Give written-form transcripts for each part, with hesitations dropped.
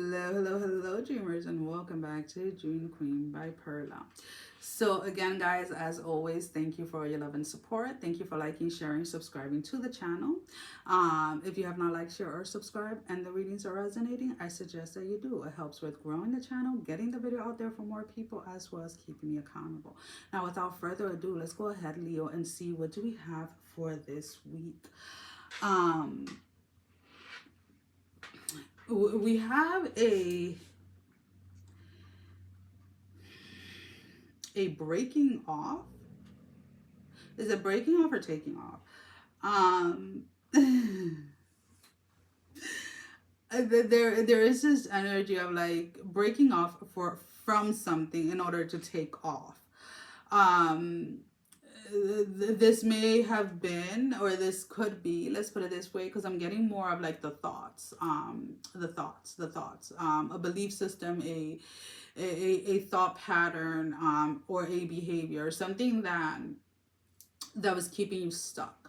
Hello, dreamers, and welcome back to Dream Queen by Perla. So, again, guys, as always, thank you for all your love and support. Thank you for liking, sharing, subscribing to the channel. If you have not liked, share, or subscribed, and the readings are resonating, I suggest that you do. It helps with growing the channel, getting the video out there for more people, as well as keeping me accountable. Now, without further ado, let's go ahead, Leo, and see what do we have for this week. We have a breaking off. Is it breaking off or taking off? There is this energy of like breaking off from something in order to take off. This may have been, or this could be, let's put it this way, because I'm getting more of like the thoughts, a belief system, a thought pattern, or a behavior, something that was keeping you stuck.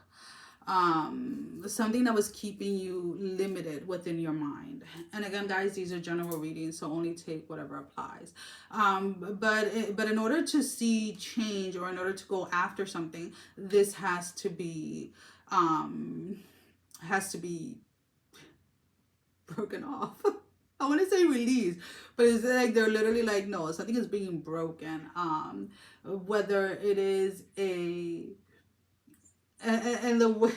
Something that was keeping you limited within your mind. And again, guys, these are general readings, so only take whatever applies. But in order to see change, or in order to go after something, this has to be broken off. I want to say release, but it's like they're literally like, no, something is being broken. Whether it is and the way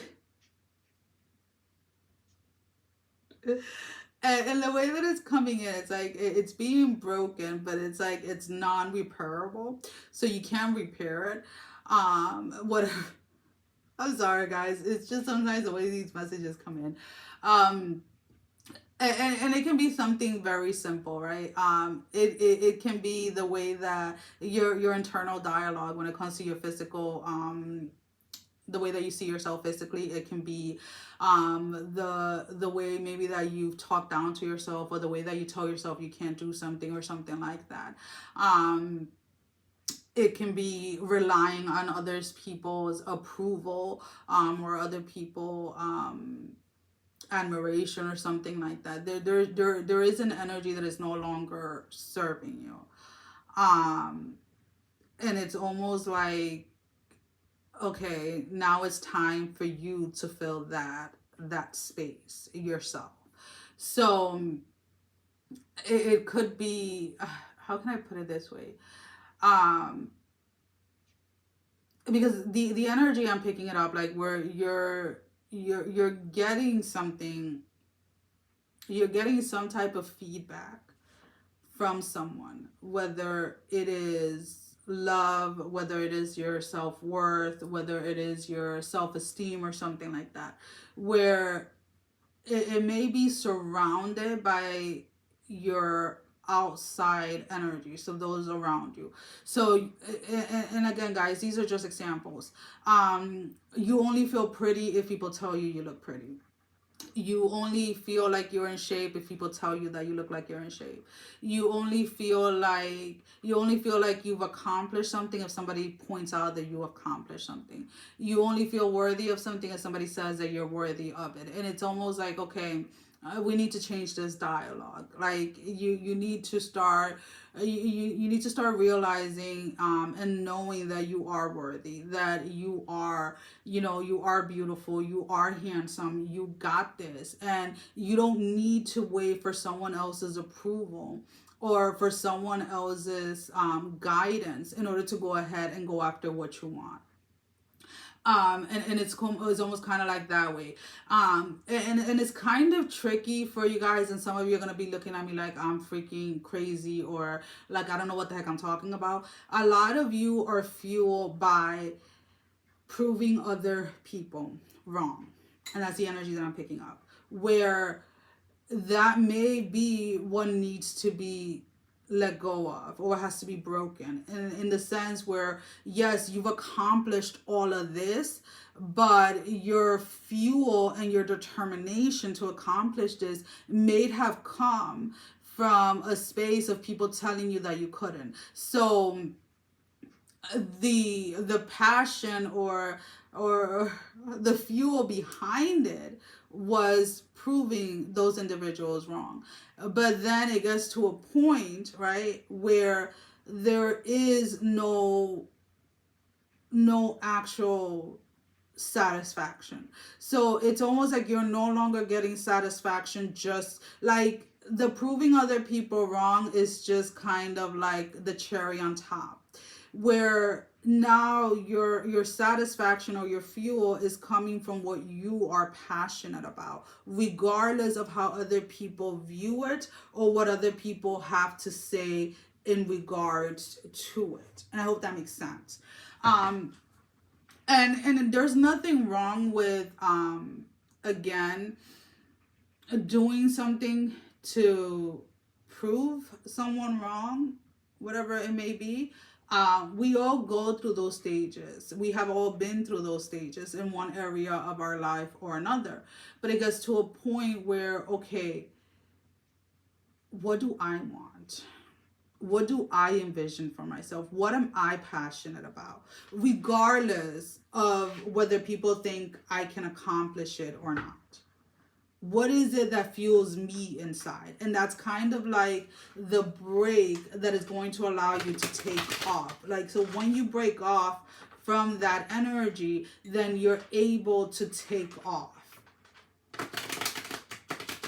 and the way that it's coming in, it's like it's being broken, but it's like it's non-repairable, so you can't repair it. Whatever. I'm sorry, guys. It's just sometimes the way these messages come in. And it can be something very simple, right? It can be the way that your internal dialogue when it comes to your physical, the way that you see yourself physically. It can be the way maybe that you've talked down to yourself, or the way that you tell yourself you can't do something, or something like that. It can be relying on others people's approval, or other people admiration, or something like that. There is an energy that is no longer serving you, and it's almost like, okay, now it's time for you to fill that space yourself. So it could be, how can I put it this way? Because the energy, I'm picking it up like where you're getting something, you're getting some type of feedback from someone, whether it is love, whether it is your self-worth, whether it is your self-esteem, or something like that, where it may be surrounded by your outside energy, so those around you. So and again, guys, these are just examples. You only feel pretty if people tell you you look pretty. You only feel like you're in shape if people tell you that you look like you're in shape. You only feel like you've accomplished something if somebody points out that you accomplished something. You only feel worthy of something if somebody says that you're worthy of it. And it's almost like, okay, we need to change this dialogue. Like you need to start you need to start realizing and knowing that you are worthy, that you are, you are beautiful, you are handsome, you got this, and you don't need to wait for someone else's approval or for someone else's guidance in order to go ahead and go after what you want. And it's almost kind of like that way. And it's kind of tricky for you guys, and some of you are going to be looking at me like I'm freaking crazy, or like I don't know what the heck I'm talking about. A lot of you are fueled by proving other people wrong, and that's the energy that I'm picking up, where that may be what needs to be let go of, or has to be broken, in the sense where, yes, you've accomplished all of this, but your fuel and your determination to accomplish this may have come from a space of people telling you that you couldn't. So the passion or the fuel behind it was proving those individuals wrong. But then it gets to a point, right, where there is no actual satisfaction. So it's almost like you're no longer getting satisfaction, just like the proving other people wrong is just kind of like the cherry on top, where now your satisfaction or your fuel is coming from what you are passionate about, regardless of how other people view it or what other people have to say in regards to it. And I hope that makes sense. um and there's nothing wrong with again doing something to prove someone wrong, whatever it may be. We all go through those stages. We have all been through those stages in one area of our life or another. But it gets to a point where, okay, what do I want? What do I envision for myself? What am I passionate about? Regardless of whether people think I can accomplish it or not. What is it that fuels me inside? And that's kind of like the break that is going to allow you to take off. Like, so when you break off from that energy, then you're able to take off.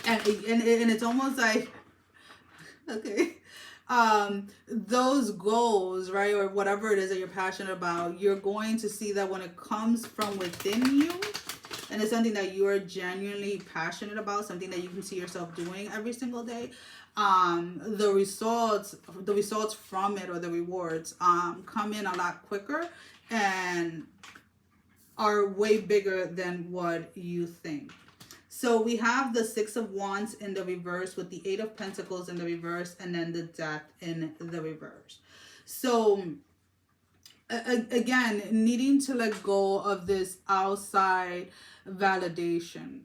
And it's almost like, okay, those goals, right, or whatever it is that you're passionate about, you're going to see that when it comes from within you, and it's something that you are genuinely passionate about, something that you can see yourself doing every single day, the results from it, or the rewards, come in a lot quicker and are way bigger than what you think. So we have the Six of Wands in the reverse with the Eight of Pentacles in the reverse, and then the Death in the reverse. So again, needing to let go of this outside validation.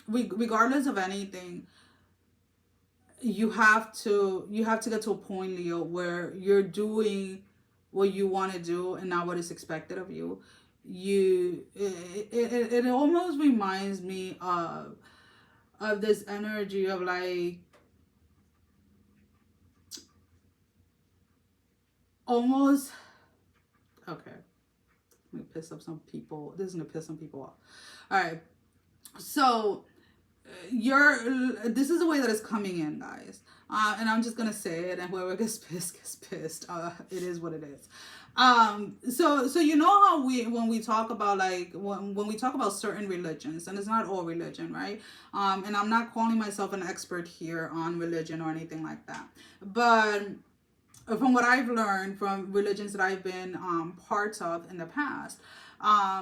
Regardless of anything, you have to get to a point, Leo, where you're doing what you want to do and not what is expected of you. It almost reminds me of this energy of like, almost, okay, let me piss off some people. This is gonna piss some people off. All right, so this is the way that it's coming in, guys. And I'm just gonna say it, and whoever gets pissed gets pissed. It is what it is. So you know how when we talk about, like, when we talk about certain religions, and it's not all religion, right? And I'm not calling myself an expert here on religion or anything like that, but from what I've learned from religions that I've been parts of in the past,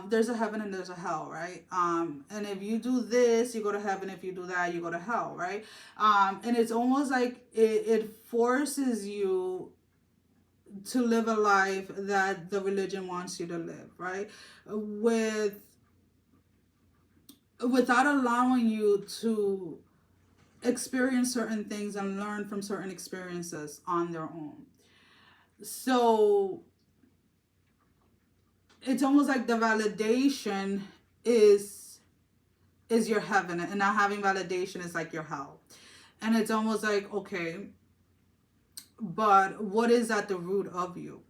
there's a heaven and there's a hell, right? And if you do this, you go to heaven. If you do that, you go to hell, right? And it's almost like it forces you to live a life that the religion wants you to live, right? Without allowing you to experience certain things and learn from certain experiences on their own. So it's almost like the validation is your heaven, and not having validation is like your hell. And it's almost like, okay, but what is at the root of you?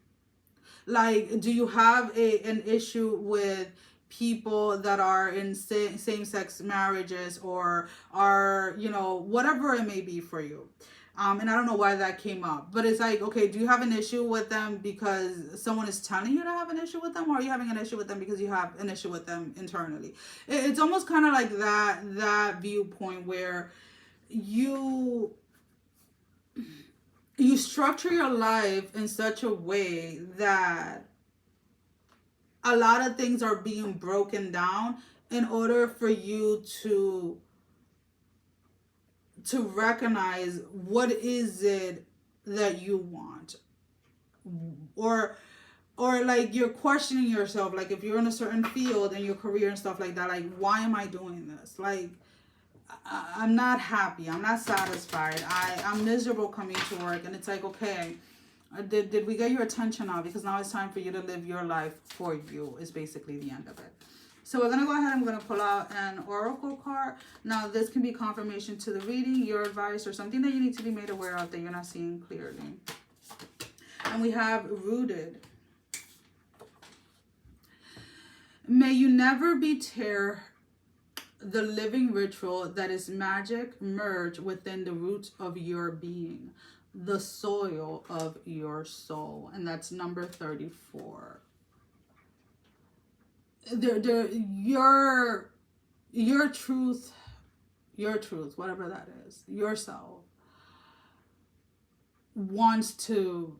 Like, do you have an issue with people that are in same-sex marriages, or are, whatever it may be for you? And I don't know why that came up, but it's like, okay, do you have an issue with them because someone is telling you to have an issue with them, or are you having an issue with them because you have an issue with them internally? It's almost kind of like that viewpoint where you structure your life in such a way that a lot of things are being broken down in order for you to recognize what is it that you want, or like you're questioning yourself, like if you're in a certain field and your career and stuff like that, like, why am I doing this? Like, I'm not happy, I'm not satisfied, I'm miserable coming to work. And it's like, okay, Did we get your attention now? Because now it's time for you to live your life for you is basically the end of it. So we're going to go ahead and I'm going to pull out an oracle card. Now this can be confirmation to the reading, your advice, or something that you need to be made aware of that you're not seeing clearly. And we have rooted. May you never be tear the living ritual that is magic merge within the roots of your being, the soil of your soul. And that's number 34. Your truth, whatever that is, yourself wants to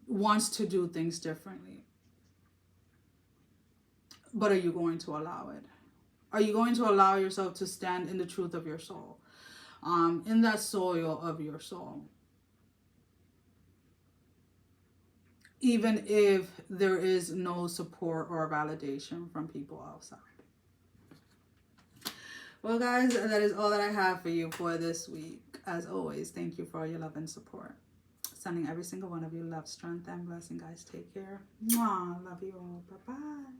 do things differently. But are you going to allow it? Are you going to allow yourself to stand in the truth of your soul? In that soil of your soul? Even if there is no support or validation from people outside. Well, guys, that is all that I have for you for this week. As always, thank you for all your love and support. Sending every single one of you love, strength, and blessing, guys. Take care. Mwah. Love you all. Bye-bye.